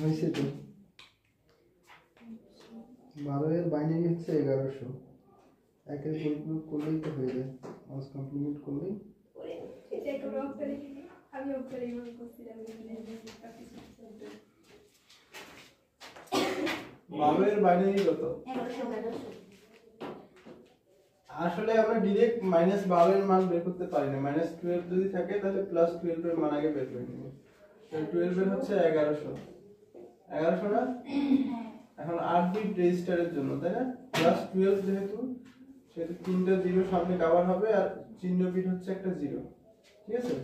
হয়েছে তো 12 এর বাইনারি হচ্ছে 1100 একের পরিপূরক করলেই তো হয়ে যায় মাস কমপ্লিমেন্ট করলেই এটা একটু রক করে আমি রক করে ইউজ করছিলাম এখানে 12 এর বাইনারি কত 1100 আসলে আমরা ডাইরেক্ট -12 এর মান বের করতে পারি না -12 যদি থাকে তাহলে +12 এর মান আগে বের করে নিব তাহলে 12 এর হচ্ছে 1100 1100 না এখন 8 বিট রেজিস্টারের জন্য তাই না +12 যেহেতু সেটা তিনটা জিরো সামনে কভার হবে আর চিহ্ন বিট হচ্ছে একটা জিরো ঠিক আছে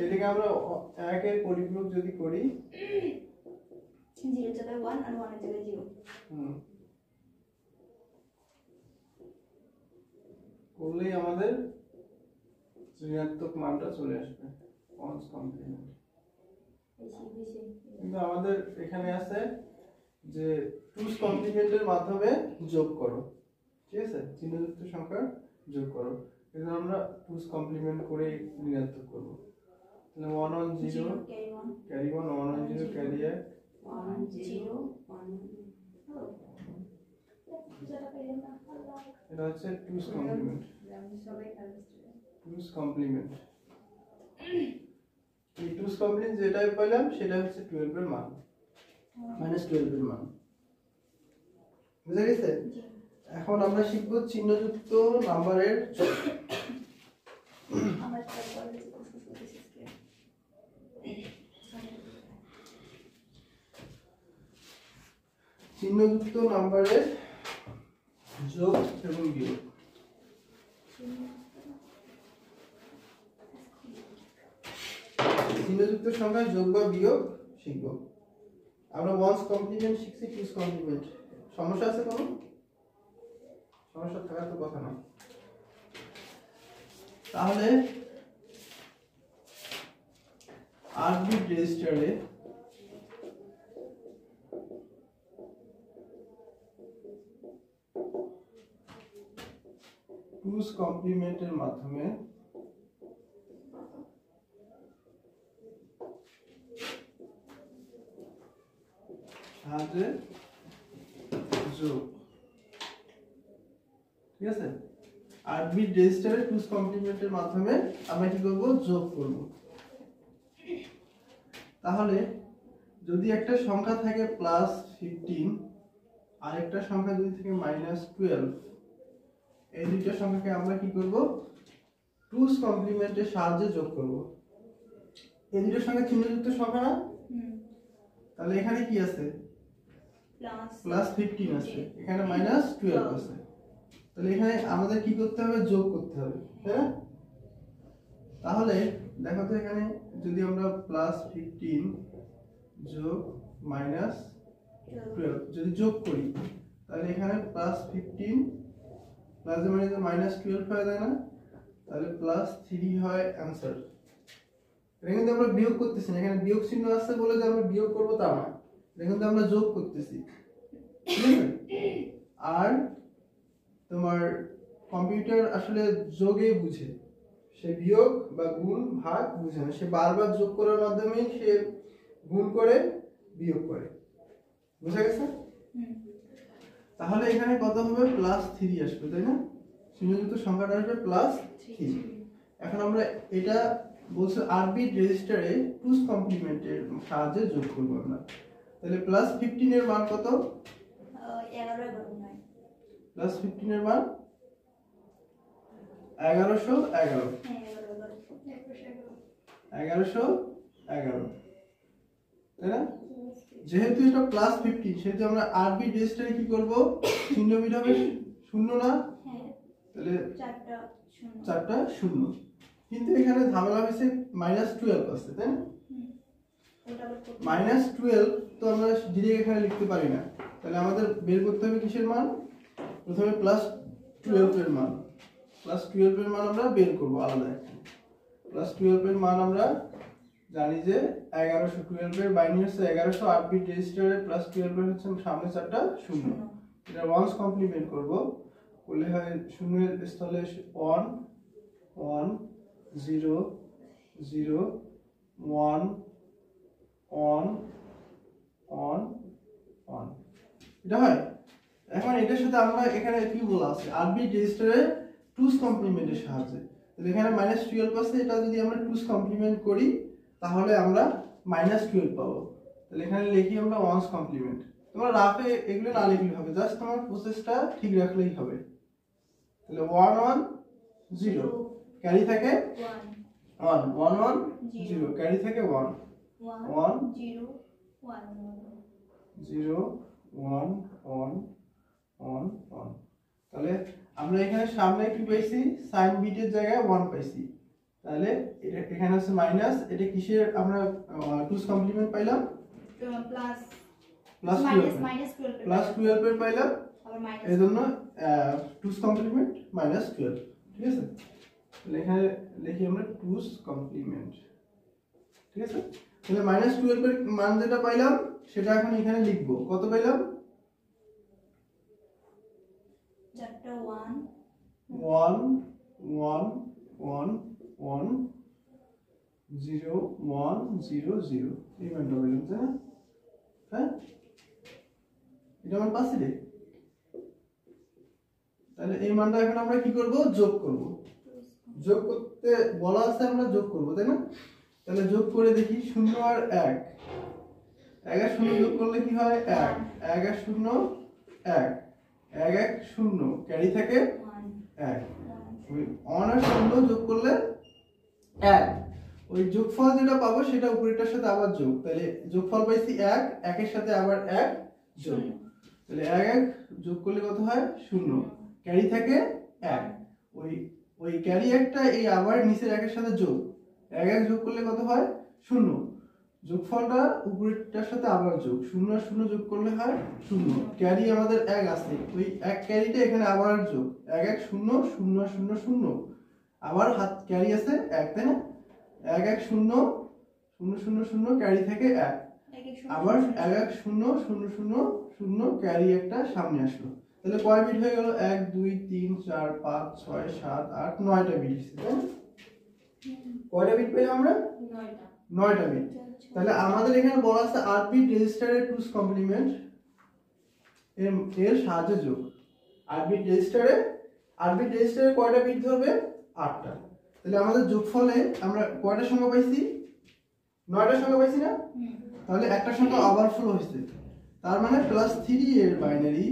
এদিকে আমরা 1 এর পরিপূরক যদি করি 0 জায়গায় 1 আর 1 এর জায়গায় 0 করলেই আমাদের ঋণাত্মক মানটা চলে আসবে ওয়ান্স কমপ্লিমেন্ট কিন্তু আমাদের এখানে আছে যে টুস কমপ্লিমেন্টের মাধ্যমে যোগ করো ঠিক আছে চিহ্নযুক্ত সংখ্যা যোগ করো কিন্তু আমরা টুস কমপ্লিমেন্ট করে ঋণাত্মক করব তাহলে 1 1 0 ক্যারি 1 1 1 0 ক্যারি 1 1 0 1 এটা হচ্ছে টুস কমপ্লিমেন্ট টুস কমপ্লিমেন্ট এই টুস কমপ্লিমেন্ট যেটা পেলাম সেটা হচ্ছে 12 এর মান -12 এর মান বুঝা গেছে এখন আমরা শিখব চিহ্নযুক্ত নাম্বারের চিহ্নযুক্ত নাম্বারের যোগ এবং বিয়োগ চিহ্নযুক্ত সংখ্যা যোগ বা বিয়োগ শিখব আমরা ওয়ান্স কমপ্লিমেন্ট শিখছি টুস কমপ্লিমেন্ট সমস্যা আছে কোনো সমস্যা থাকার তো কথা না তাহলে 8 বিট রেজিস্টারে টুস কমপ্লিমেন্টের মাধ্যমে সাহায্যে যোগ ঠিক আছে 8 বিট রেজিস্টারে টুস কমপ্লিমেন্টের মাধ্যমে আমরা কি করব যোগ করব তাহলে যদি একটা সংখ্যা থাকে +15 আর একটা সংখ্যা যদি থাকে -12 এই দুইটা সংখ্যাকে আমরা কি করব টুস কমপ্লিমেন্টের সাহায্যে যোগ করব এই দুইটা সংখ্যা চিহ্নযুক্ত সংখ্যা না তাহলে এখানে কি আছে +15 আছে এখানে -12 আছে তাহলে এখানে আমাদের কি করতে হবে যোগ করতে হবে হ্যাঁ তাহলে দেখো তো এখানে যদি আমরা +15 যোগ -12 যদি যোগ করি তাহলে এখানে +15 প্লাস -12 হয়ে যায় না তাহলে +3 হয় आंसर এখানে কিন্তু আমরা বিয়োগ করতেছি না এখানে বিয়োগ চিহ্ন আছে বলে যে আমরা বিয়োগ করব তা না এখানে তো আমরা যোগ করতেছি ঠিক আছে আর তোমার কম্পিউটার আসলে যোগে বুঝে সে বিয়োগ বা গুণ ভাগ বুঝে না সে বারবার যোগ করার মাধ্যমে সে গুণ করে বিয়োগ করে বুঝা গেছে তাহলে এখানে কত হবে +3 আসবে তাই না চিহ্নযুক্ত সংখ্যাটা আসবে +3 এখন আমরা এটা বলছে 8 বিট রেজিস্টারে টুস কমপ্লিমেন্টের সাহায্যে যোগ করব আমরা তাহলে +15 এর মান কত 11 এর মান +1111 1111 তাই না যেহেতু এটা +15 সেহেতু আমরা 8 বিট রেজিস্টারে কি করব চিহ্ন বিট হবে 0 না তাহলে চারটা 0 কিন্তু এখানে ঝামেলা হয়েছে -12 আছে তাই না -12 তো আমরা ডিরেক্ট এখানে লিখতে পারি না তাহলে আমাদের বের করতে হবে কিসের মান প্রথমে +12 এর মান +12 এর মান আমরা বের করব আলাদা +12 এর মান আমরা জানি যে 1112 এর বাইনারি হচ্ছে 1100 8 বিট রেজিস্টারে +12 এর হচ্ছে সামনে চারটা 0 এটা ওয়ান্স কমপ্লিমেন্ট করব করলে হয় 0 এর স্থলে 1 1 0 0 1 1 এটা হয়। এখন এটার সাথে আমরা এখানে কি বলা আছে, 8 বিট রেজিস্টারের 2's কমপ্লিমেন্টের সাহায্যে, তাহলে এখানে -12 আছে, এটা যদি আমরা 2's কমপ্লিমেন্ট করি তাহলে আমরা -12 পাবো। তাহলে এখানে লিখি আমরা 1's কমপ্লিমেন্ট। তোমরা রাফে এগুলো না লিখলে হবে, জাস্ট তোমার প্রসেসটা ঠিক রাখলেই হবে। তাহলে 1 1 0 ক্যারি থাকে 1 1 1 0 ক্যারি থাকে 1 1 0 1 0 1 1 1 1। তাহলে আমরা এখানে সামনে কি পাইছি, সাইন বিটের জায়গায় 1 পাইছি। তাহলে এটা এখানে আছে মাইনাস, এটা কিসের আমরা 2's কমপ্লিমেন্ট পাইলাম, প্লাস প্লাস মাইনাস 12 প্লাস 12 এর পাইলাম, আবার মাইনাস এজন্য 2's কমপ্লিমেন্ট -12। ঠিক আছে, তাহলে এখানে লিখি আমরা 2's কমপ্লিমেন্ট। ঠিক আছে, তাহলে -12 এর মান যেটা পাইলাম সেটা এখন এখানে লিখব। কত পাইলাম, 1 1 1 1 1 0 1 0 0 এই মানটা পাইলাম, তাই না? হ্যাঁ, এটা মান পাচ্ছি রে। তাহলে এই মানটা এখন আমরা কি করব, যোগ করব। যোগ করতে বলা আছে, আমরা যোগ করব, তাই না? তাহলে যোগ করে দেখি, 0 আর 1, 1 আর 0 যোগ করলে কি হয়, 1 1 আর 0 1 1 1 0 ক্যারি থাকে 1। ওই 1 আর 0 যোগ করলে 1, ওই যোগফল যেটা পাবো সেটা উপরেরটার সাথে আবার যোগ, তাহলে যোগফল পাইছি 1 1 এর সাথে আবার 1 যোগ, তাহলে 1 1 যোগ করলে কত হয় 0 ক্যারি থাকে 1। ওই ওই ক্যারি একটা এই আবার নিচের 1 এর সাথে যোগ, 1 1 যোগ করলে কত হয় 0, যোগফলটা উপরেরটার সাথে আবার যোগ, 0 আর 0 যোগ করলে হয় 0, ক্যারি আমাদের 1 আছে, ওই 1 ক্যারিটা এখানে আবার যোগ, 1 1 0 0 আর 0 0, আবার হাত ক্যারি আছে 1, তাই না? 1 1 0 0 0 0 ক্যারি থেকে 1, আবার 1 1 0 0 0 0 ক্যারি একটা সামনে আসলো। তাহলে কয় বিট হয়ে গেল, 1 2 3 4 5 6 7 8 9টা বিট হয়েছে, তাই না? কয়টা বিট পেলাম আমরা, 9টা বিট। তাহলে আমাদের এখানে বলা আছে 8 বিট রেজিস্টারের 2's কমপ্লিমেন্ট এর সাহায্যে যোগ। 8 বিট রেজিস্টারে কয়টা বিট ধরবে, 8টা। তাহলে আমাদের যোগফলে আমরা কয়টা সংখ্যা পাইছি, 9টা সংখ্যা পাইছি না? তাহলে একটা সংখ্যা ওভারফ্লো হয়েছে, তার মানে +3 এর বাইনারি,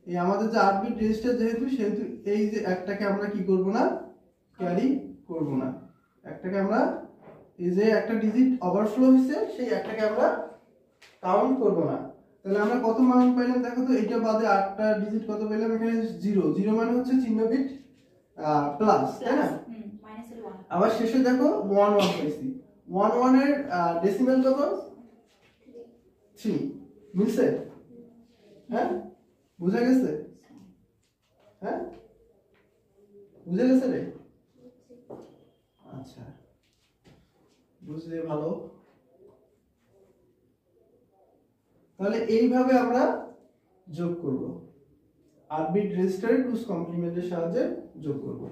এই আমাদের যে 8 বিট রেজিস্টার যেহেতু, সেহেতু এই যে একটাকে আমরা কি করব না, ক্যারি করব না। একটাকে আমরা, এই যে একটা ডিজিট ওভারফ্লো হয়েছে সেই একটাকে আমরা কাউন্ট করব না। তাহলে আমরা কত মান পাইলাম দেখো তো, এটা বাদে 8টা ডিজিট কত পেলাম, এখানে 0 0 মানে হচ্ছে চিহ্ন বিট প্লাস, তাই না? আবার শেষে দেখো 1 1 পাইছি, 1 1 এর ডেসিমাল কত, 3, মিলছে? হ্যাঁ, বুঝা গেছে? হ্যাঁ, বুঝে গেছে রে? আচ্ছা, বুঝলে ভালো। তাহলে এইভাবে আমরা যোগ করব, 8 বিট রেজিস্টারে 2's কমপ্লিমেন্টের সাহায্যে যোগ করব।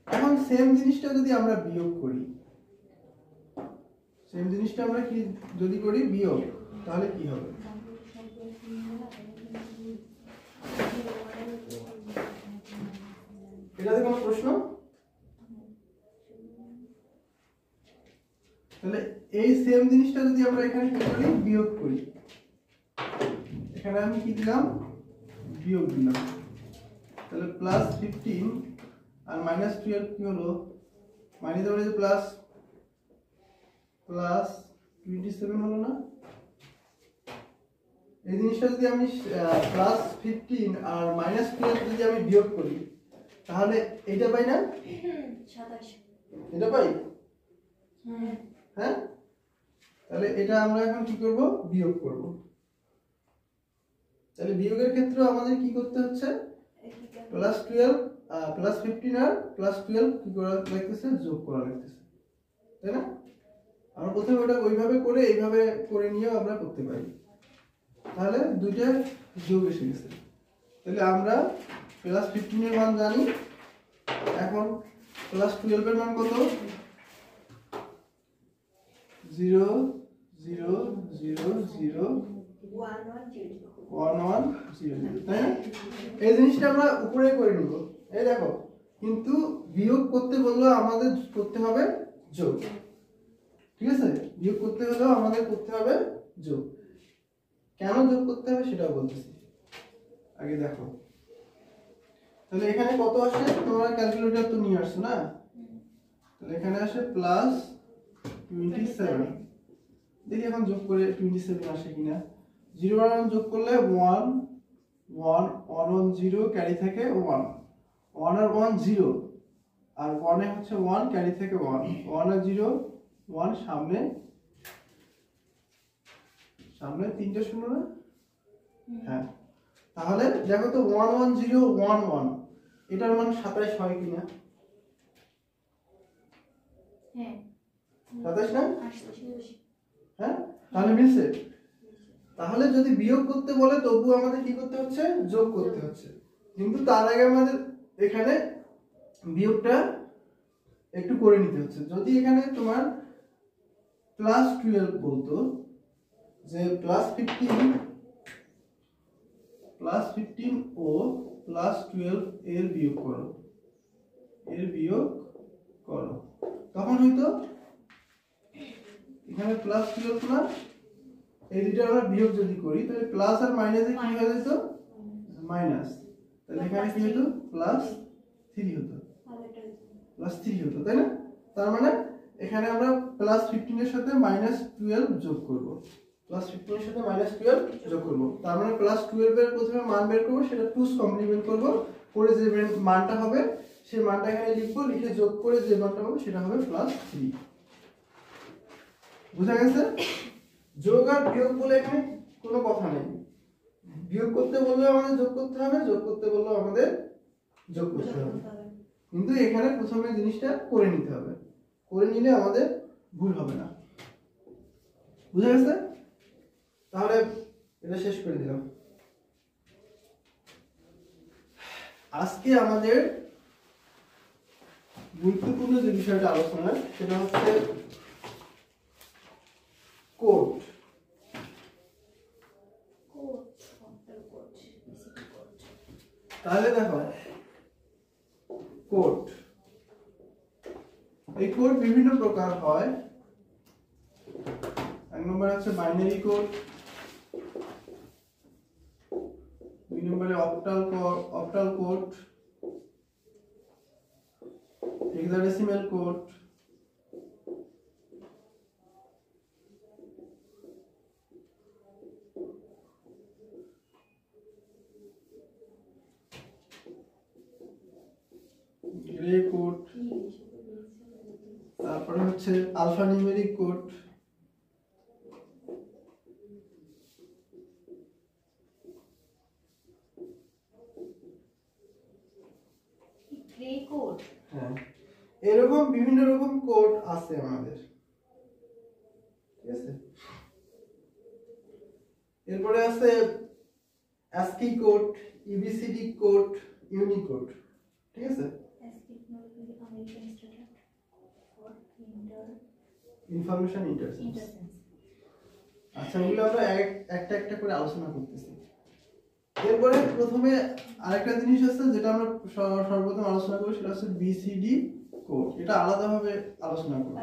এখন সেম জিনিসটা যদি আমরা বিয়োগ করি, সেম জিনিসটা আমরা কি যদি করি বিয়োগ, তাহলে কি হবে, এটাতে কোনো প্রশ্ন? তাহলে এই সেম জিনিসটা যদি আমরা এখানে কি করি, বিয়োগ করি, এখানে আমি কি দিলাম, বিয়োগ দিলাম, তাহলে +15 আর -12 কি হলো, মানে ধরে যে +27 হলো না? এই জিনিসটা যদি আমি +15 আর -12 যদি আমি বিয়োগ করি, তাহলে এটা পাই না, 27, এটা পাই। হ্যাঁ, তাহলে এটা আমরা এখন কি করব, বিয়োগ করব। তাহলে বিয়োগের ক্ষেত্রে আমাদের কি করতে হচ্ছে, +12 +15 আর +12 কি করা লাগতেছে, যোগ করা লাগতেছে, তাই না? আমরা প্রথমে ওটা ওইভাবে করে এইভাবে করে নিয়েও আমরা করতে পারি, তাহলে দুইটা যোগ এসে গেছে। তাহলে আমরা প্লাস 15 এর মান জানি। এখন প্লাস 12 এর মান কত? 0 0 0 0 1 1 0 তাই না? এই জিনিসটা আমরা উপরে করে নিব। এই দেখো, কিন্তু বিয়োগ করতে বললে আমাদের করতে হবে যোগ। ঠিক আছে, বিয়োগ করতে হলেও আমাদের করতে হবে যোগ। কেন যোগ করতে হবে সেটাও বলতেছি, আগে দেখো। তাহলে এখানে কত আসে? তোমরা ক্যালকুলেটর তো নিয়ে আসছো না? তাহলে এখানে আসে প্লাস 27। দেখি এখন যোগ করে 27 আসে কিনা। 0 আর 1 যোগ করলে 1 1 1 1 0 ক্যারি থেকে 1 1 আর 1 0 আর 1 এ হচ্ছে 1 ক্যারি থেকে 1 1 আর 0 1 সামনে সামনে তিনটা শূন্য না? হ্যাঁ, তাহলে দেখো তো 1 1 0 1 1 এটার মান 27 হয় কিনা? হ্যাঁ 27 না? হ্যাঁ, তাহলে মিলছে। তাহলে যদি বিয়োগ করতে বলে তবু আমাদের কি করতে হচ্ছে? যোগ করতে হচ্ছে। কিন্তু তার আগে আমাদের এখানে বিয়োগটা একটু করে নিতে হচ্ছে। যদি এখানে তোমার প্লাস 12 বলতো যে প্লাস 15 ও প্লাস 12 এর বিয়োগ করো, তখন হয়তো এখানে প্লাস 12 না, এই দুটো আমরা বিয়োগ যদি করি তাহলে প্লাস আর মাইনাসে কি হয়ে যেত? মাইনাস। তাহলে এখানে কি হতো? প্লাস 3 হতো, প্লাস 3 হতো, তাই না? তার মানে এখানে আমরা প্লাস 15 এর সাথে মাইনাস 12 যোগ করব। প্লাস 15 এর সাথে মাইনাস 12 যোগ করব। তার মানে প্লাস 12 এর প্রথমে মান বের করব, সেটা 2's কমপ্লিমেন্ট করব, করে যে মানটা হবে সেই মানটা এখানে লিখব, লিখে যোগ করে যে মানটা হবে সেটা হবে প্লাস 3। বুঝা গেছে? যোগ আর বিয়োগ বলে এখানে কোনো কথা নেই। বিয়োগ করতে বললে আমাদের যোগ করতে হবে, যোগ করতে বললে আমাদের যোগ করতে হবে। কিন্তু এখানে প্রথমে জিনিসটা করে নিতে হবে, করে নিলে আমাদের ভুল হবে না। বুঝা গেছে? তাহলে এটা শেষ করে দিলাম। আজকে আমাদের গুরুত্বপূর্ণ যে বিষয়টা আলোচনা সেটা হচ্ছে কোড। তাহলে দেখো, কোড, এই কোড বিভিন্ন প্রকার হয়। এক নম্বর হচ্ছে বাইনারি কোড, দুই নম্বরে octal code, hexadecimal code, grey code, তারপরে হচ্ছে আলফা নিউমেরিক কোড, হ্যাঁ, এরকম বিভিন্ন রকম কোড আছে আমাদের। ঠিক আছে, এরপরে আছে ASCII code, EBCD code, Unicode. ঠিক আছে, ইনফরমেশন ইন্টারসেন্স। আচ্ছা, এগুলো আমরা একটা একটা করে আলোচনা করতেছি। এরপরে প্রথমে আরেকটা জিনিস আছে যেটা আমরা সর্বপ্রথম আলোচনা করব, সেটা হচ্ছে BCD কোড। এটা আলাদাভাবে আলোচনা করব।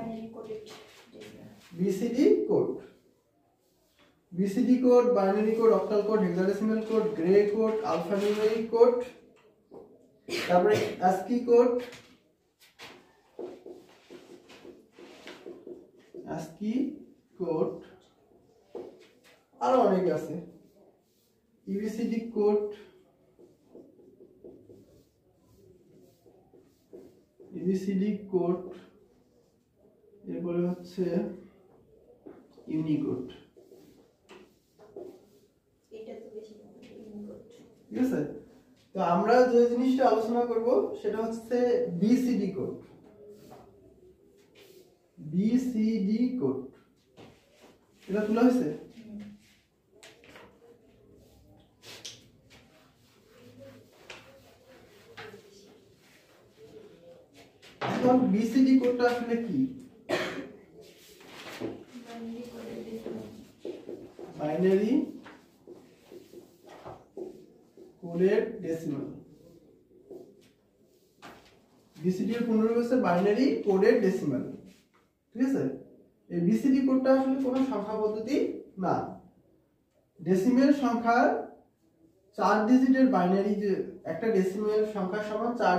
BCD code, binary code, octal code, hexadecimal code, grey code, alphanumeric code, তারপরে ASCII কোড, আরো অনেক আছে, EBCD কোড, এরপরে হচ্ছে ইউনিকোড। ঠিক আছে, তো আমরা যে জিনিসটা আলোচনা করব সেটা হচ্ছে BCD কোড। এটা তোলা হয়েছে? এখন বিসিডি কোডটা আসলে কি? বাইনারি কোডের ডেসিমাল। বিসিডি এর পূর্ণরূপ হচ্ছে বাইনারি কোডের ডেসিমাল। ঠিক আছে, এই বিসিডি কোডটা আসলে কোনো সংখ্যা পদ্ধতি না। ডেসিমেল সংখ্যার 4 ডিজিটের বাইনারি, যে একটা ডেসিমেল সংখ্যার সমান 4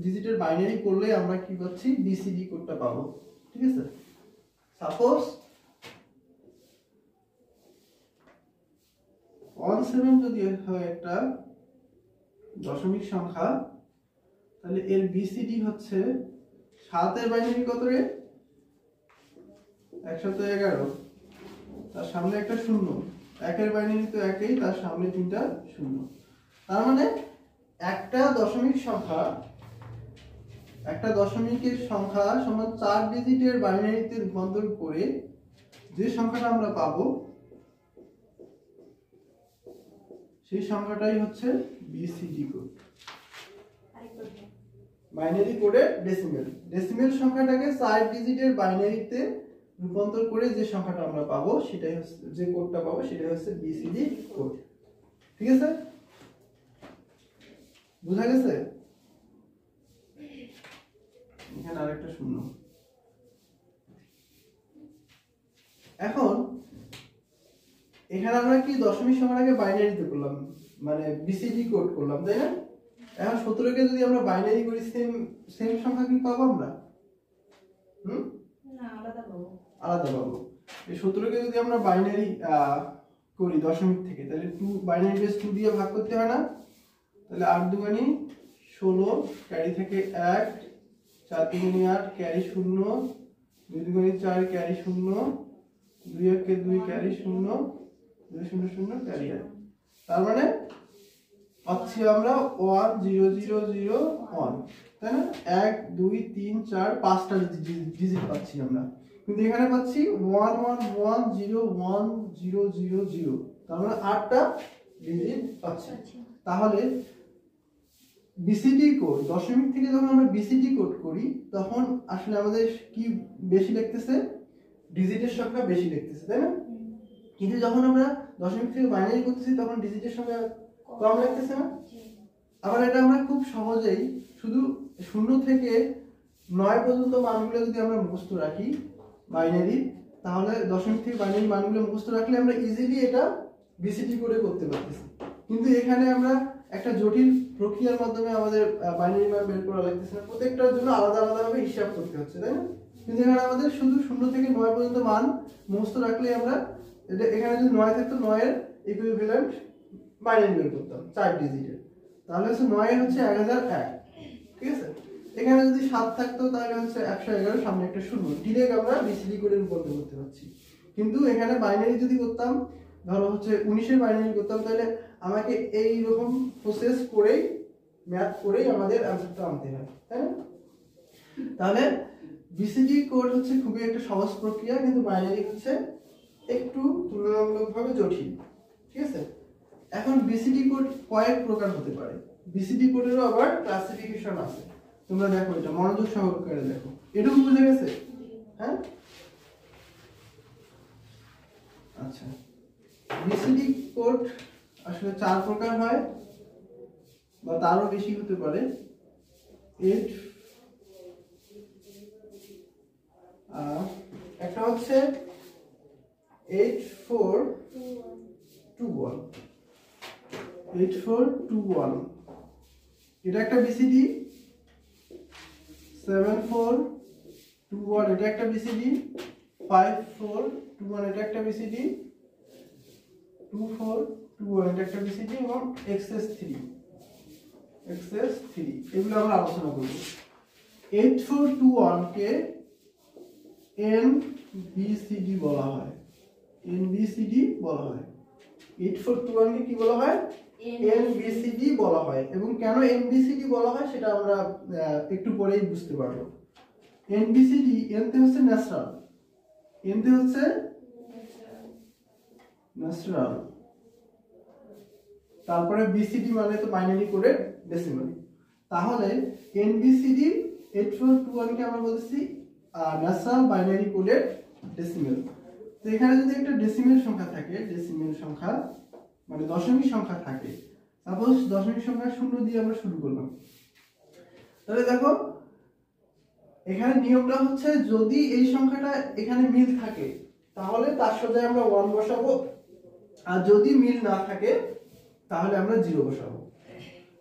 ডিজিটের বাইনারি করলে আমরা কি পাচ্ছি? বিসিডি কোডটা পাবো। ঠিক আছে, সাপোজ 17 যদি হয় একটা দশমিক সংখ্যা, তাহলে এর বিসিডি হচ্ছে 7 এর বাইনারি কত রে? 111, তার সামনে একটা শূন্য, 1 এর বাইনারি তো একই, তার সামনে 3টা শূন্য। তার মানে একটা দশমিক সংখ্যা, একটা দশমিকের সংখ্যা সমান 4 ডিজিটের বাইনারিতে রূপান্তর করে যে সংখ্যাটা আমরা পাবো সেই সংখ্যাটাই হচ্ছে বিসিডি কোড, বাইনারি কোডের ডেসিমেল। ডেসিমেল সংখ্যাটাকে 4 ডিজিটের বাইনারিতে রূপান্তর করে যে সংখ্যাটা আমরা পাবো সেটাই হচ্ছে, যে কোডটা পাবো সেটাই হচ্ছে বিসিডি কোড। ঠিক আছে, বুঝা গেছে? এখানে আরেকটা শূন্য। এখন এখানে আমরা কি দশমিক সংখ্যাটাকে বাইনারিতে করলাম, মানে বিসিডি কোড করলাম, তাই না? এখন 17 কে যদি আমরা বাইনারি করি, সেম সংখ্যা কি পাবো আমরা? না, আলাদা পাবো। আলাদা পাবো। এই 17 কে যদি আমরা বাইনারি করি দশমিক থেকে, তাহলে 2 বাইনারি বেস 2 দিয়ে ভাগ করতে হয় না? তাহলে 8 দুগুণে 16, ক্যারি থেকে 1, 4 দুগুণে 8, ক্যারি 0, 2 দুগুণে 4, ক্যারি 0, 2 1 2, ক্যারি 0, 2 0 0, ক্যারি 1। তার মানে পাচ্ছি আমরা 1 0 0 0 1, তাই না? 1 2 3 4 5টা ডিজিট পাচ্ছি আমরা, কিন্তু এখানে পাচ্ছি 1 1 1 0 1 0 0 0, তার মানে 8টা ডিজিট পাচ্ছি। তাহলে বিসিডি কোড, দশমিক থেকে যখন আমরা বিসিডি কোড করি তখন আসলে আমাদের কি বেশি লিখতেছে? ডিজিটের সংখ্যা বেশি লিখতেছে, তাই না? কিন্তু যখন আমরা দশমিক থেকে বাইনারি করতেছি তখন ডিজিটের সংখ্যা কম লাগতেছে না? আবার এটা আমরা খুব সহজেই শুধু 0 থেকে 9 পর্যন্ত মানগুলো যদি আমরা মুখস্থ রাখি বাইনারি, তাহলে দশমিক থেকে বাইনারি মানগুলো মুখস্থ রাখলে আমরা ইজিলি এটা বিসিডি কোডে করতে পারতেছি। কিন্তু এখানে আমরা একটা জটিল প্রক্রিয়ার মাধ্যমে আমাদের বাইনারি মান বের করা লাগতেছে না, প্রত্যেকটার জন্য আলাদা আলাদাভাবে হিসাব করতে হচ্ছে, তাই না? কিন্তু এখানে আমাদের শুধু 0 থেকে 9 পর্যন্ত মান মুখস্থ রাখলে আমরা এটা, এখানে যদি 9 থাকতো 9 এর ইকুইভ্যালেন্ট বাইনারি বের করতাম 4 ডিজিটের, তাহলে হচ্ছে 9 এর হচ্ছে 1001। ঠিক আছে, এখানে যদি 7 থাকতো তাহলে হচ্ছে 111, সামনে একটা শূন্য, ডিরেক্ট আমরা বিসিডি কোডে রূপান্তর করতে পারছি। কিন্তু এখানে বাইনারি যদি করতাম, ধরো হচ্ছে 19 এর বাইনারি করতাম, তাহলে আমাকে এই রকম প্রসেস করেই, ম্যাথ করেই আমাদের অ্যানসারটা আনতে হয়, তাই না? তাহলে বিসিডি কোড হচ্ছে খুবই একটা সহজ প্রক্রিয়া, কিন্তু বাইনারি হচ্ছে একটু তুলনামূলকভাবে জটিল। ঠিক আছে, এখন বিসিডি কোড কয়েক প্রকার হতে পারে। বিসিডি কোডেরও আবার ক্লাসিফিকেশন আছে, তোমরা দেখো, এটা মনোযোগ সহকারে দেখো। এটুকু বুঝে গেছে? হ্যাঁ, আচ্ছা। বিসিডি কোড আসলে 4 প্রকার হয় বা তারও বেশি হতে পারে। 8 একটা হচ্ছে 8421, 8421, এটা একটা বিসিডি। 7421, এটা একটা বিসিডি। 5421, এটা একটা বিসিডি। 2421, এটা একটা বিসিডি, এবং XS3 এগুলো আমরা আলোচনা করব। 8421 কে NBCD বলা হয়, NBCD বলা হয়। 8421 কে কি বলা হয়? NBCD বলা হয়। এবং কেন NBCD বলা হয় সেটা আমরা একটু পরেই বুঝতে পারবো। NBCD, এনতে হচ্ছে ন্যাচারাল, এনতে হচ্ছে ন্যাচারাল, তারপরে বিসিডি মানে তো বাইনারি কোডের ডেসিমাল। তাহলে NBCD 8421 কে আমরা বলছি ন্যাশনাল বাইনারি কোডেড ডেসিমেল। তো এখানে যদি একটা ডেসিমেল সংখ্যা থাকে, ডেসিমেল সংখ্যা মানে দশমিক সংখ্যা থাকে, সাপোজ দশমিক সংখ্যা 0 দিয়ে আমরা শুরু করলাম, তাহলে দেখো এখানে নিয়মটা হচ্ছে যদি এই সংখ্যাটা এখানে মিল থাকে তাহলে তার সোজায় আমরা 1 বসাবো, আর যদি মিল না থাকে তাহলে আমরা 0 বসাবো।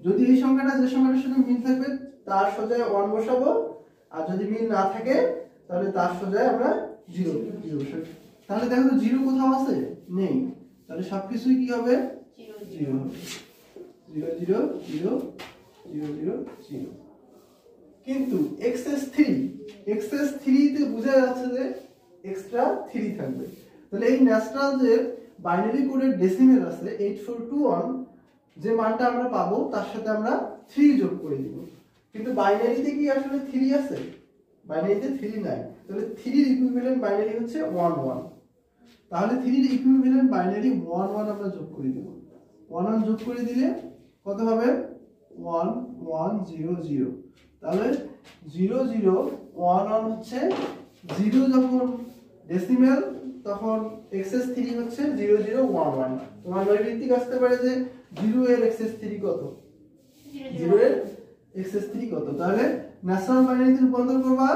যদি এই সংখ্যাটা যে সংখ্যাটার সাথে মিল থাকবে তার সোজায় 1 বসাবো, আর যদি মিল না থাকে তাহলে তার সোজায় আমরা 0 বসাবো। তাহলে দেখো তো 0 কোথাও আছে? নেই। তাহলে সবকিছুই কি হবে? 0 হবে। 0 0 0 0 0 0। কিন্তু XS3 তে বোঝা যাচ্ছে যে এক্সট্রা 3 থাকবে। তাহলে এই ন্যাশনাল যে বাইনারি কোডের ডেসিমেল আছে 8421, যে মানটা আমরা পাবো তার সাথে আমরা 3 যোগ করে দিব। কিন্তু বাইনারিতে কি আসলে 3 আছে? বাইনারিতে 3 নাই। তাহলে 3 এর ইকুইভ্যালেন্ট বাইনারি হচ্ছে 1 1। তাহলে 3 এর ইকুইভ্যালেন্ট বাইনারি 1 1 আমরা যোগ করে দেব। 1 1 যোগ করে দিলে কত হবে? 1 1 0 0। তাহলে 0 0 1 1 হচ্ছে 0 যখন ডেসিমেল তখন XS3 হচ্ছে 0 0 1 1। তোমার নৈর্ভিত্তিক আসতে পারে যে 0 এর XS3 কত? 0 এর XS3 কত? তাহলে ন্যাশনাল বাইনারিতে রূপান্তর করবা,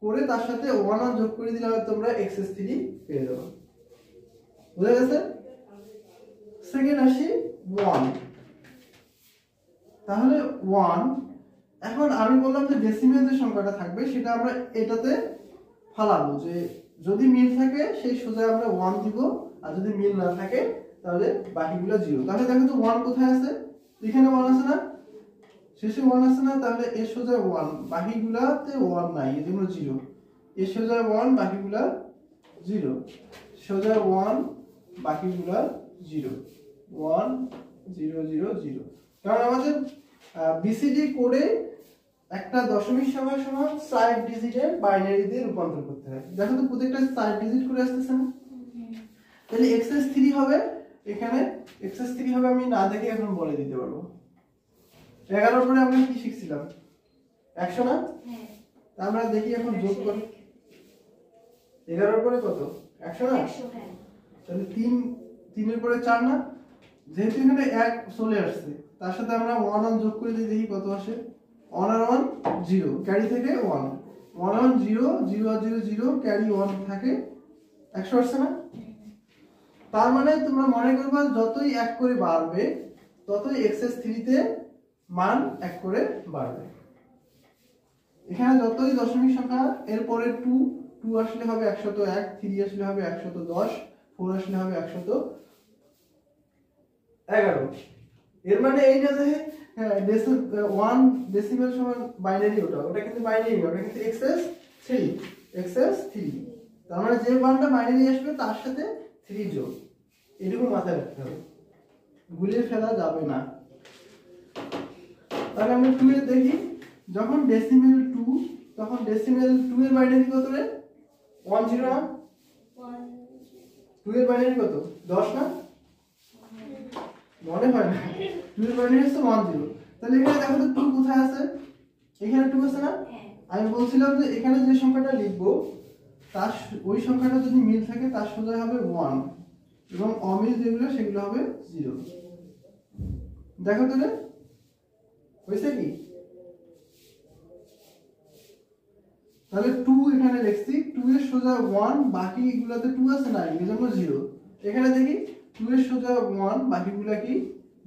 করে তার সাথে 1 1 যোগ করে দিলে তোমরা XS3 পেয়ে যাবে। বুঝা গেছে? সেকেন্ড আসি 1। তাহলে 1, এখন আমি বললাম যে ডেসিমেল যে সংখ্যাটা থাকবে সেটা আমরা এটাতে ফালাবো, যে যদি মিল থাকে সেই সোজা আমরা 1 দিব, আর যদি মিল না থাকে তাহলে বাকিগুলো 0। তাহলে দেখো তো 1 কোথায় আছে? এখানে 1 আছে না? শেষে 1 আছে না? তাহলে এর সোজা 1, বাকিগুলাতে 1 নাই, এজন্য 0। এর সোজা 1, বাকিগুলা 0। সোজা 1, বাকিগুলা 0। 1 0 0 0। কারণ আমাদের বিসিডি কোডে একটা দশমিক সংখ্যা সমান 4 ডিজিটের বাইনারিতে রূপান্তর করতে হয়। দেখো তো প্রত্যেকটা 4 ডিজিট করে আসতেছে না? তাহলে XS3 হবে, এখানে XS3 হবে, আমি না দেখে এখন বলে দিতে পারবো। 11 পরে আমরা কি শিখছিলাম? 100 না? হ্যাঁ। আমরা দেখি এখন যোগ করি। 11 পরে কত? 100 না? 100। হ্যাঁ। তাহলে 3 এর পরে 4 না? যেহেতু এখানে 1 চলে আসছে, তার সাথে আমরা 1 1 যোগ করে দিয়ে দেখি কত আসে। 1 আর 1 0, ক্যারি থেকে 1 1 1 0 0 আর 0 0, ক্যারি 1 থাকে, 100 আসছে না? তার মানে তোমরা মনে করবা যতই 1 করে বাড়বে ততই XS3 তে মান 1 করে বাড়বে। এখানে যতই দশমিক সংখ্যা, এরপরে 2 আসলে হবে 101, 3 আসলে হবে 110, 4 আসলে হবে 111। এর মানে এই না যে 1 ডেসিমেল সমান বাইনারি, ওটা কিন্তু বাইনারি না, ওটা কিন্তু XS3। তার মানে যে মানটা বাইনারি আসবে তার সাথে 3 যোগ, এটুকু মাথায় রাখতে হবে, গুলিয়ে ফেলা যাবে না। তাহলে আমরা 2 এর দেখি, যখন ডেসিমেল 2, তখন ডেসিমেল 2 এর বাইনারি কত রে? 1 0 না? 2 এর বাইনারি কত? 10 না? মনে হয় না। 2 এর বাইনারি হচ্ছে 1 0। তাহলে এখানে দেখো তো 2 কোথায় আছে? এখানে 2 আছে না? আমি বলছিলাম যে এখানে যে সংখ্যাটা লিখবো তার ওই সংখ্যাটা যদি মিল থাকে তার সোজা হবে 1, এবং অমিল যেগুলো সেগুলো হবে 0। দেখো তাহলে হয়েছে কি? তাহলে 2 এখানে লিখছি, 2 এর সোজা 1, বাকিগুলোতে 2 আছে না, এজন্য 0। এখানে দেখি 2 এর সোজা 1, বাকিগুলো কি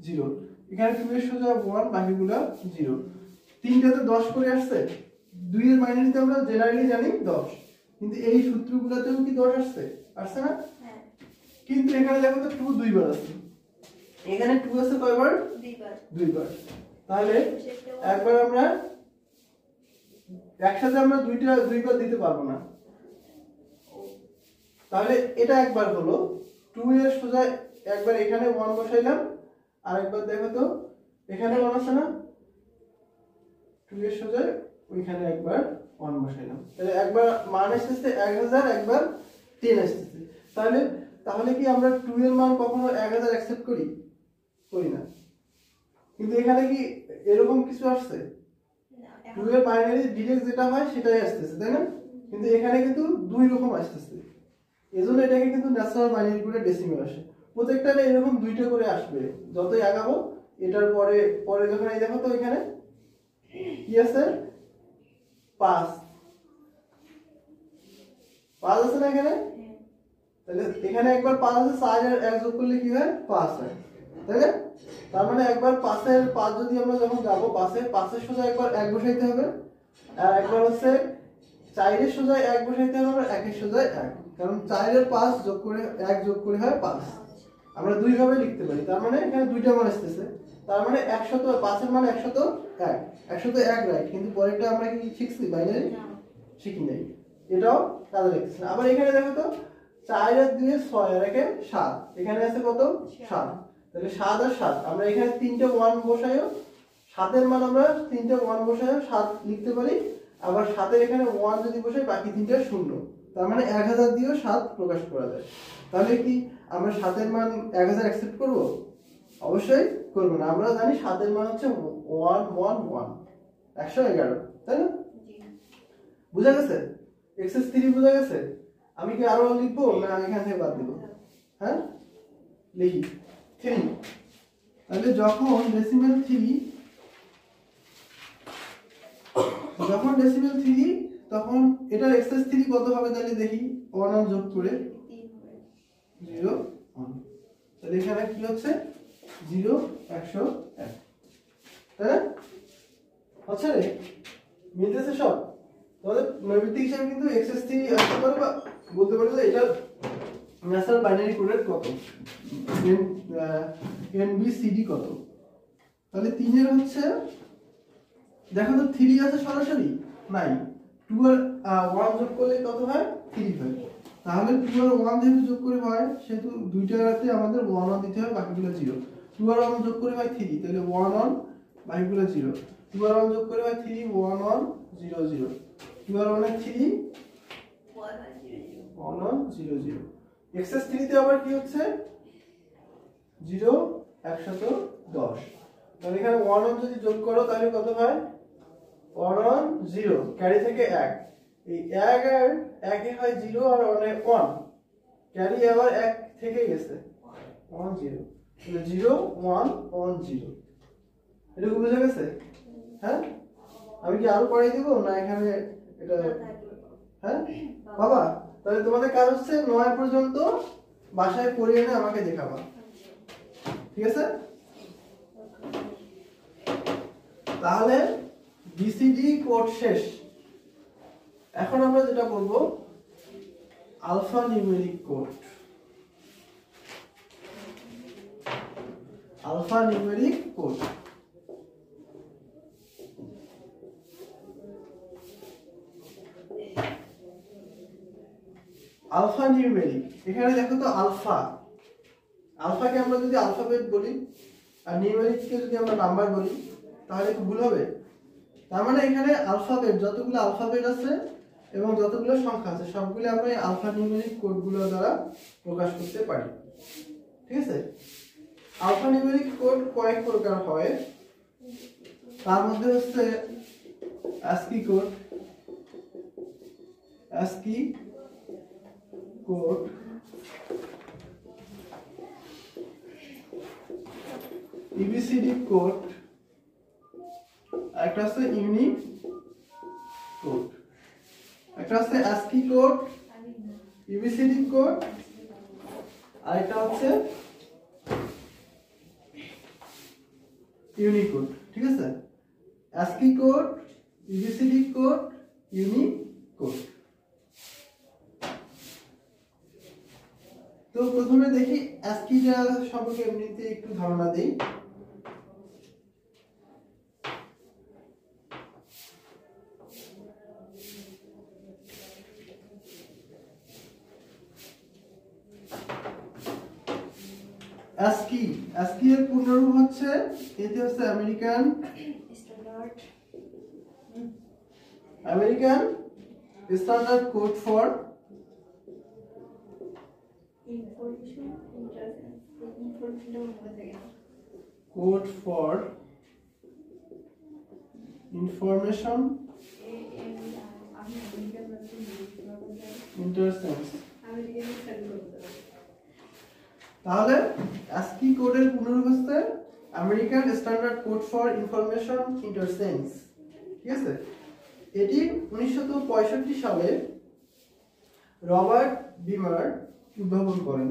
0। এখানে 2 এর সোজা 1, বাকিগুলো 0। তিনটাতে 10 করে আসছে। 2 এর বাইনারিতে আমরা জেনারেলি জানি 10, কিন্তু এই সূত্রগুলোতেও কি 10 আসছে? আসছে না? হ্যাঁ। কিন্তু এখানে দেখো তো 2 দুইবার আছে, এখানে 2 আছে কয়বার? দুইবার। তাহলে একবার আমরা একসাথে আমরা দুইবার দিতে পারবো না। তাহলে এটা একবার হলো, 2 এর সোজা একবার এখানে 1 বসাইলাম, আর একবার দেখো তো এখানে 1 আছে না? 2 এর সোজা ওইখানে একবার 1 বসাইলাম। তাহলে একবার মান আসছে 1000, একবার 10 আসছে। তাহলে কি আমরা 2 এর মান কখনো 1000 অ্যাকসেপ্ট করি না? কিন্তু এখানে কি এরকম কিছু আসছে? 2 এর বাইনারি ডিরেক্ট যেটা হয় সেটাই আসতেছে তাই না, কিন্তু এখানে কিন্তু দুই রকম আসতেছে, এজন্য এটাকে কিন্তু ন্যাচারাল বাইনারি কোডের ডেসিমাল আসে। প্রত্যেকটারে এরকম দুইটা করে আসবে যতই আগাবো। এটার পরে পরে যখন এই দেখো তো এখানে কি আছে 5 আছে না এখানে, তাহলে এখানে একবার 5 আছে, 4 আর 1 যোগ করলে কি হয় 5 হয় তাই না। তার মানে একবার 5 এর 5 যদি আমরা যখন যাবো 5 এর সোজা একবার 1 বসাইতে হবে, আর একবার হচ্ছে 4 এর সোজা 1 বসাইতে হবে, আর 1 এর সোজা 1, কারণ 4 এর 5 যোগ করে 1 যোগ করে হয় 5। আমরা দুই ভাবে লিখতে পারি, তার মানে এখানে দুইটা মান আসতেছে, তার মানে 105 এর মান 101, 101 রাইট। কিন্তু পরেরটা আমরা কি শিখছি বাইনারি, শিখি নাই, এটাও কাজে লাগতেছে। আবার এখানে দেখো তো 4 আর 2 এর 6 আর 1 এর 7, এখানে আছে কত 7, তাহলে 7 আর 7 আমরা এখানে তিনটে 1 বসাইও, 7 এর মান আমরা তিনটে 1 বসাইও 7 লিখতে পারি, আবার 7 এর এখানে 1 যদি বসাই বাকি তিনটা 0, তার মানে 1000 দিয়েও 7 প্রকাশ করা যায়। তাহলে কি আমরা 7 এর মান 1000 অ্যাকসেপ্ট করব? অবশ্যই করব না, আমরা জানি 7 এর মান হচ্ছে 111 111 তাই না। বুঝা গেছে? এক্সেস 3 বুঝা গেছে? আমি কি আরো লিখবো না এখান থেকে বাদ দেব? হ্যাঁ লিখি 3, তাহলে যখন ডেসিমাল 3 তখন এটার এক্সেস 3 কত হবে তাহলে দেখি 1 আর যোগ করে 0 1, তাহলে এখানে কি হচ্ছে 0 101 তাই না, আচ্ছা রে মিলতেছে সব। তাহলে নৈমিত্তিক হিসাবে কিন্তু এক্সেস 3 আসতে পারে, বা বলতে পারে যে এটা ন্যাচারাল বাইনারি কোডের কত এনবিসিডি কত। তাহলে 3 এর হচ্ছে দেখো তো 3 আছে সরাসরি নাই, 2 আর 1 যোগ করলে কত হয় 3 হয়, তাহলে 2 আর 1 যেহেতু যোগ করে হয় সেহেতু দুইটাতে আমাদের 1 1 দিতে হবে, বাকিগুলো 0। 2 আর 1 যোগ করে হয় 3, তাহলে 1 1 বাকিগুলো 0। 2 আর 1 যোগ করে হয় 3 1 1 0 0, 2 আর 1 এর 3 1 1 0 0। এক্সেস 3 তে আবার কি হচ্ছে 0 110, তাহলে এখানে 1 1 যদি যোগ করো তাহলে কত হয় 1 1 0, ক্যারি থেকে 1, এই 1 আর 1 এ হয় 0 আর 1 এ 1, ক্যারি আবার 1 থেকে গেছে 1 0, তাহলে 0 1 1 0। এটা কি বুঝা গেছে? হ্যাঁ আমি কি আরো পড়াই দেব না এখানে এটা? হ্যাঁ বাবা, তাহলে তোমাদের কাজ হচ্ছে 9 পর্যন্ত বাসায় পড়ে এনে আমাকে দেখাবা, ঠিক আছে? তাহলে বিসিডি কোড শেষ। এখন আমরা যেটা বলবো alphanumeric code. Alphanumeric code alphanumeric, এখানে দেখো তো আলফাকে আমরা যদি অ্যালফাবেট বলি আর নিউমেরিককে যদি আমরা নাম্বার বলি তাহলে কি ভুল হবে? তার মানে এখানে অ্যালফাবেট যতগুলো অ্যালফাবেট আছে এবং যতগুলো সংখ্যা আছে সবগুলো আমরা এই আলফা নিউমেরিক কোডগুলো দ্বারা প্রকাশ করতে পারি, ঠিক আছে? আলফা নিউমেরিক কোড কয়েক প্রকার হয়, তার মধ্যে হচ্ছে ASCII কোড, ABCD কোড, একটা আছে ইউনিক কোড, একটা আছে ASCII কোড, ABCD কোড, আর একটা হচ্ছে ইউনিক কোড, ঠিক আছে? ASCII code, ABCD code, unique code. তো প্রথমে দেখি ASCII সম্পর্কে এমনিতে একটু ধারণা দেই। ASCII এর পূর্ণরূপ হচ্ছে, এতে হচ্ছে American standard code for information interchange. তাহলে ASCII কোডের পূর্ণরূপ হচ্ছে American standard code for information interchange. ঠিক আছে, এটি 1965 সালে রবার্ট বিমার উদ্ভাবন করেন।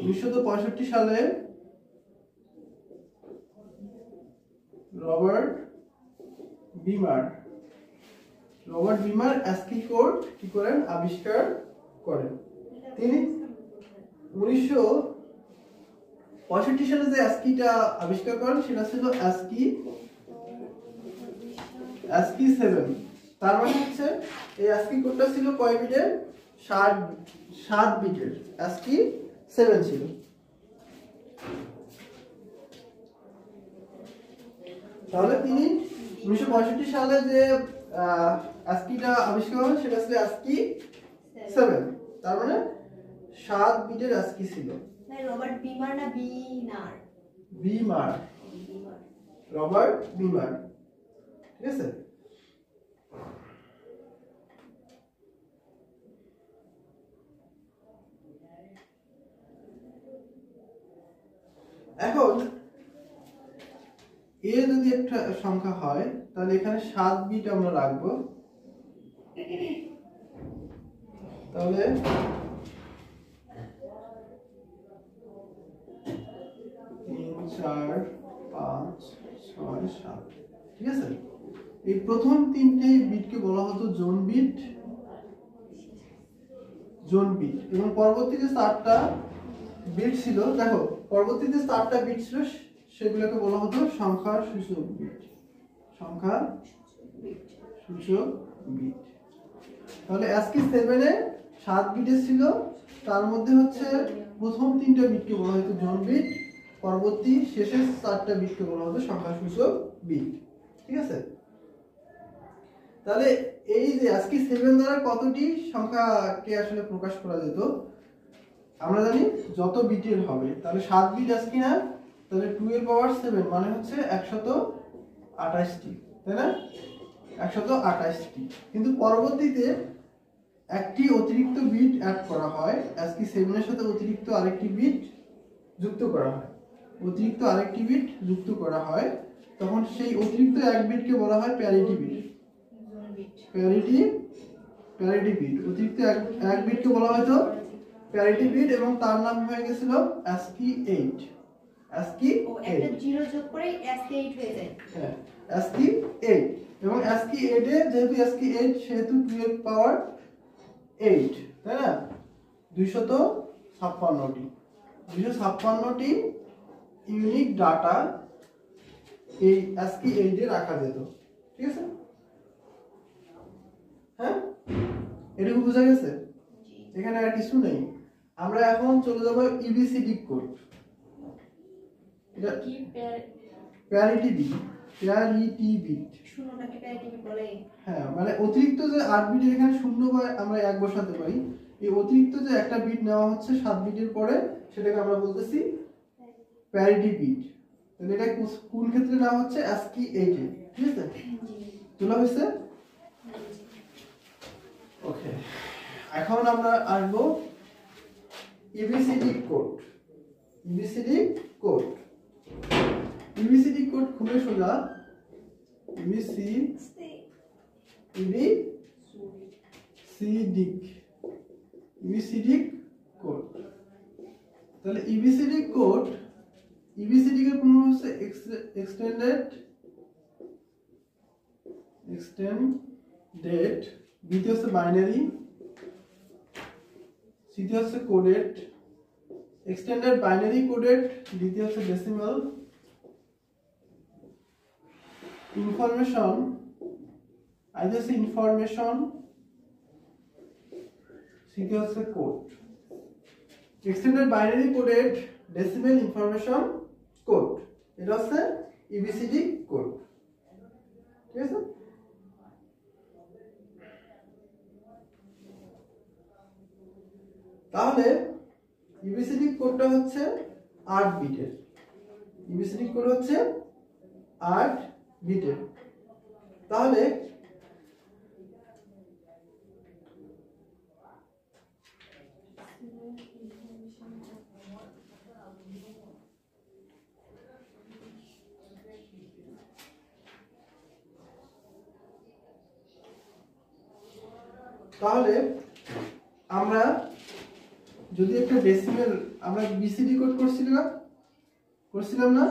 1965 সালে রবার্ট বিমার ASCII কোড কি করেন? আবিষ্কার করেন। তিনি 1965 সালে যে ASCII-টা আবিষ্কার করেন সেটা ছিল ASCII 7। তার মানে হচ্ছে এই ASCII কোডটা ছিল কয় বিটের? 7 বিটের। ASCII 7 ছিল। তাহলে তিনি 1965 সালে যে ASCII-টা আবিষ্কার করেন সেটা ছিল ASCII 7। তার মানে 7 বিটের ASCII ছিল। রবার্ট বিমার না বিনার? বিমার, রবার্ট বিমার। ঠিক আছে, এখন এ যদি একটা সংখ্যা হয় তাহলে এখানে 7 বিট আমরা রাখবো। তাহলে 3 4 5 6 7। ঠিক আছে, এই প্রথম তিনটে বিটকে বলা হতো জোন বিট, এবং পরবর্তীতে 4টা বিট ছিল। দেখো, পরবর্তীতে 4টা বিট ছিল, সেগুলোকে বলা হতো সংখ্যা সূচক বিট। তাহলে ASCII 7-এ 7 বিটের ছিল, তার মধ্যে হচ্ছে প্রথম 3টা বিটকে বলা হতো জোন বিট, পরবর্তী শেষের 4টা বিটকে বলা হতো সংখ্যা সূচক বিট। ঠিক আছে, তাহলে এই যে ASCII 7 দ্বারা কতটি সংখ্যাকে আসলে প্রকাশ করা যেত? আমরা জানি যত বিটের হবে, তাহলে 7 বিট ASCII না, তাহলে 2 এর পাওয়ার 7 মানে হচ্ছে 128টি, তাই না? 128টি। কিন্তু পরবর্তীতে একটি অতিরিক্ত বিট অ্যাড করা হয়, ASCII 7 এর সাথে অতিরিক্ত আরেকটি বিট যুক্ত করা হয়। তখন সেই অতিরিক্ত এক বিটকে বলা হয় প্যারিটি বিট। প্যারিটি বিট, অতিরিক্ত এক বিটকে বলা হয়তো প্যারিটি বিট, এবং তার নাম হয়ে গেছিল ASCII 8। ASCII 8 একটা জিরো যোগ করে ASCII 8 হয়ে যায়। হ্যাঁ, ASCII 8, এবং ASCII 8 এ যেহেতু ASCII 8 সেহেতু 2 এর পাওয়ার 8, তাই না? 256টি ইউনিক ডাটা এই ASCII 8 এ রাখা যেত। ঠিক আছে, হ্যাঁ, এটুকু বোঝা গেছে? এখানে আর কিছু নেই। আমরা এখন চলে যাব ABCD কোড। এটা কি প্যারিটি বিট। শূন্যটাকে প্যারিটি বিট বলে? হ্যাঁ, মানে অতিরিক্ত যে 8 বিটের এখানে 0 বা আমরা 1 বসাতে পারি, এই অতিরিক্ত যে একটা বিট নেওয়া হচ্ছে 7 বিটের পরে, সেটাকে আমরা বলতেছি প্যারিটি বিট। তাহলে এটা কোন ক্ষেত্রে নেওয়া হচ্ছে? ASCII 8 এ। ঠিক আছে, তোলা হয়েছে? ওকে, এখন আমরা আসবো ABCD কোড। ABCD কোড খুবই সোজা। ABCD code. তাহলে ABCD কোড, ABCD এর পূর্ণ হচ্ছে এক্সটেন্ডেড, দ্বিতীয় হচ্ছে বাইনারি, তৃতীয় হচ্ছে কোডেড। এক্সটেন্ডেড বাইনারি কোডেড, দ্বিতীয় হচ্ছে ডেসিমাল। ইনফরমেশন, তৃতীয় হচ্ছে code. Extended binary coded, decimal, information, code, এটা হচ্ছে ABCD কোড। ঠিক আছে, তাহলে ABCD কোডটা হচ্ছে 8 বিটের। ABCD কোড হচ্ছে 8 বিটের। তাহলে আমরা যদি একটা ডেসিমেল আমরা বিসিডি কোড করছিলাম না,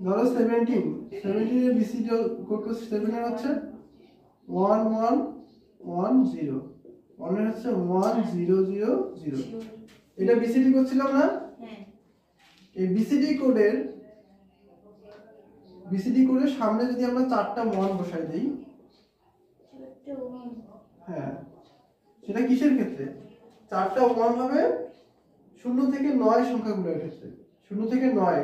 ধরো 17 এর বিসিডি কোড করছি, 7 এর হচ্ছে 1110, 1 এর হচ্ছে 1000। এটা বিসিডি করছিলাম না? এই বিসিডি কোডের সামনে যদি আমরা 4টা 1 বসাই দেই, হ্যাঁ, সেটা কিসের ক্ষেত্রে? 4টা 1 হবে 0 থেকে 9 সংখ্যাগুলোর ক্ষেত্রে। 0 থেকে 9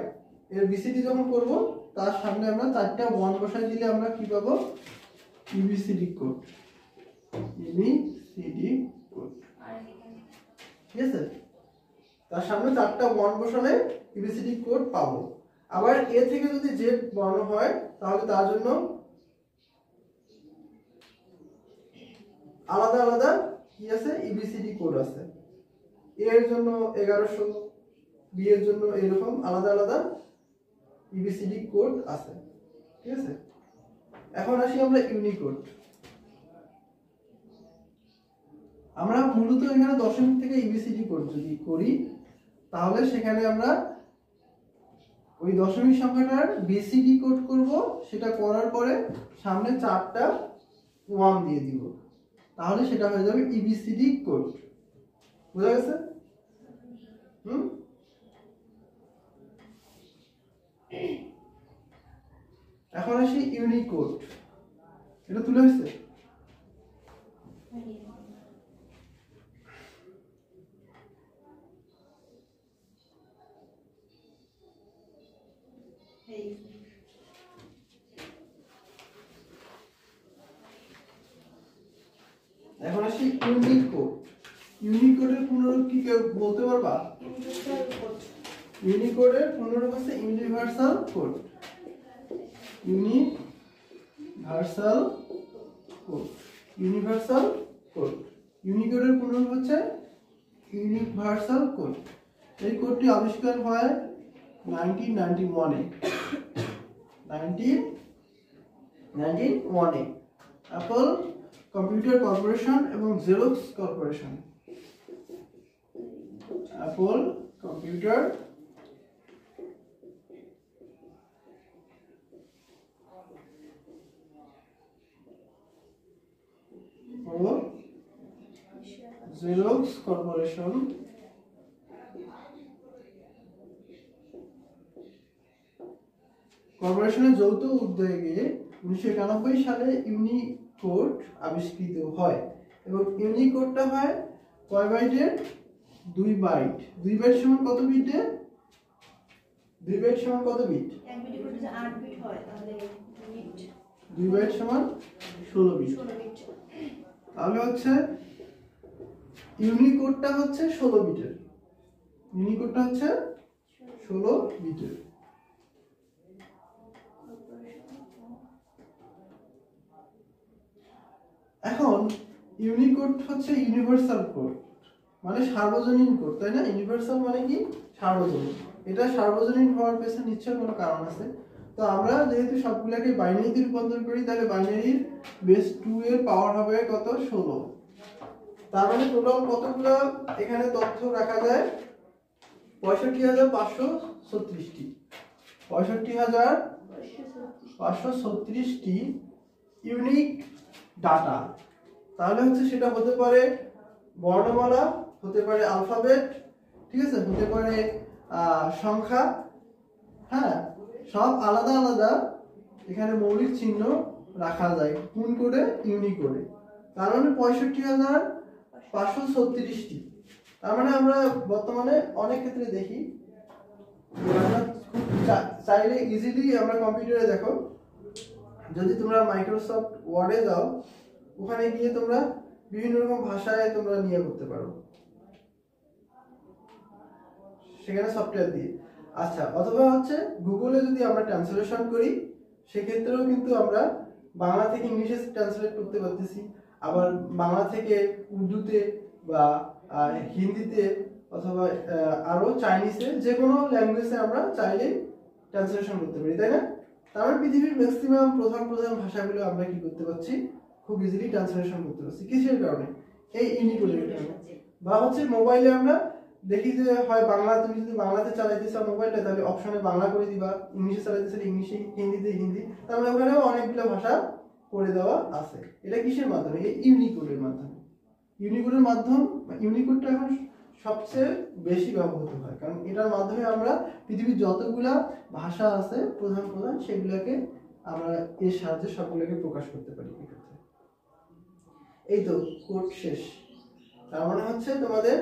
এর বিসিডি যখন করব, তার সামনে আমরা 4টা 1 বসাই দিলে আমরা কি পাবো? ইবিসিডি কোড। ঠিক আছে, তার সামনে 4টা 1 বসালে ইবিসিডি কোড পাবো। আবার এ থেকে যদি জেড বর্ণ হয়, তাহলে তার জন্য আলাদা আলাদা কি আছে? ইবিসিডি কোড আছে। এ এর জন্য 1100, বি এর জন্য এরকম আলাদা আলাদা ইবিসিডি কোড আছে। ঠিক আছে, এখন আসি আমরা ইউনিকোড। আমরা মূলত এখানে দশমিক থেকে ইবিসিডি কোড যদি করি, তাহলে সেখানে আমরা ওই দশমিক সংখ্যাটার বিসিডি কোড করব। সেটা করার পরে সামনে 4টা 1 দিয়ে দিব, তাহলে সেটা হয়ে যাবে ইবিসিডি কোড। বুঝা গেছে? এখন আসি ইউনিকোড। এটা তুলে হয়েছে? এখন আসি ইউনিকোড। ইউনিকোডের পুনরূপ কি কেউ বলতে পারবা? ইউনিকোডের পুনরূপ হচ্ছে ইউনিভার্সাল কোড। Universal code. ইউনিকোডের পুনরূপ হচ্ছে ইউনিভার্সাল কোড। এই কোডটি আবিষ্কার হয় 1991 অ্যাপল কম্পিউটার কর্পোরেশন এবং জেরক্স কর্পোরেশন। অ্যাপল কম্পিউটার ও জেরক্স কর্পোরেশন কর্পোরেশনের যৌথ উদ্যোগে 1991 সালে ইউনিকোড আবিষ্কৃত হয়। এবং ইউনিকোডটা হয় কয় বাইটের? 2 বাইট। 2 বাইট সমান কত বিটে? 2 বাইট সমান কত বিট? 1 বিট করতে 8 বিট হয়, তাহলে 2 বাইট সমান 16 বিট। তাহলে হচ্ছে ইউনিকোডটা হচ্ছে 16 বিটের। ইউনিকোডটা হচ্ছে 16 বিটের। এখন ইউনিকোড হচ্ছে ইউনিভার্সাল কোড, মানে সার্বজনীন কোড, তাই না? ইউনিভার্সাল মানে কি? সার্বজনীন। এটা সার্বজনীন হওয়ার পেছনে নিশ্চয়ই কোনো কারণ আছে। তো আমরা যেহেতু সবগুলোকে বাইনারিতে রূপান্তর করি, তাহলে বাইনারির বেস 2 এর পাওয়ার হবে কত? 16। তার মানে টোটাল কতগুলো এখানে তথ্য রাখা যায়? 65,536টি। 65,536টি ইউনিক ডাটা। তাহলে হচ্ছে সেটা হতে পারে বর্ণমালা, হতে পারে আলফাবেট, ঠিক আছে, হতে পারে সংখ্যা, হ্যাঁ, সব আলাদা আলাদা এখানে মৌলিক চিহ্ন রাখা যায় কোন কোডে? ইউনিকোডে। তার মানে 65,536টি। তার মানে আমরা বর্তমানে অনেক ক্ষেত্রে দেখি, আমরা খুব চাইলে ইজিলি আমরা কম্পিউটারে দেখো, যদি তোমরা মাইক্রোসফট ওয়ার্ডে যাও, ওখানে গিয়ে তোমরা বিভিন্ন রকম ভাষায় তোমরা নিয়ে করতে পারো সেখানে সফটওয়্যার দিয়ে। আচ্ছা, অথবা হচ্ছে গুগলে যদি আমরা ট্রান্সলেশন করি সেক্ষেত্রেও কিন্তু আমরা বাংলা থেকে ইংলিশে ট্রান্সলেট করতে পারতেছি, আবার বাংলা থেকে উর্দুতে বা হিন্দিতে অথবা আরো চাইনিজে, যে কোনো ল্যাঙ্গুয়েজে আমরা চাইলে ট্রান্সলেশন করতে পারি, তাই না? তার পৃথিবীর ম্যাক্সিমাম প্রধান প্রধান ভাষাগুলো আমরা কি করতে পারছি, খুব ইজিলি ট্রান্সলেশন করতে পারছি। কিসের কারণে? এই ইউনিকোডের কারণে। বা হচ্ছে মোবাইলে আমরা দেখি যে হয় বাংলা, তুমি যদি বাংলাতে চালাইতে চাও মোবাইলটা, তাহলে অপশনে বাংলা করে দিবা, ইংলিশে চালাইতে চাইলে ইংলিশে, হিন্দিতে হিন্দি, তাহলে ওখানেও অনেকগুলো ভাষা করে দেওয়া আছে। এটা কিসের মাধ্যমে? এই ইউনিকোডের মাধ্যমে। ইউনিকোডের মাধ্যম, ইউনিকোডটা এখন সবচেয়ে বেশি ব্যবহৃত হয়, কারণ এটার মাধ্যমে আমরা পৃথিবীর যতগুলা ভাষা আছে প্রধান প্রধান সেগুলোকে আমরা এর সাহায্যে সবগুলোকে প্রকাশ করতে পারি। এই তো কোড শেষ। তার মানে হচ্ছে তোমাদের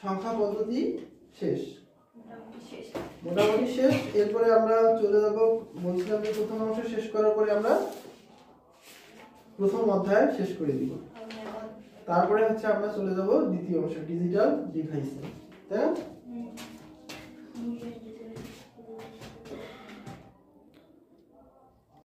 সংখ্যা পদ্ধতি শেষ, মোটামুটি শেষ। এরপরে আমরা চলে যাব, বলছিলাম যে প্রথম অংশ শেষ করার পরে আমরা প্রথম অধ্যায় শেষ করে দিব, তারপরে হচ্ছে আমরা চলে যাব দ্বিতীয় অংশ, ডিজিটাল ডিভাইসে, তাই না?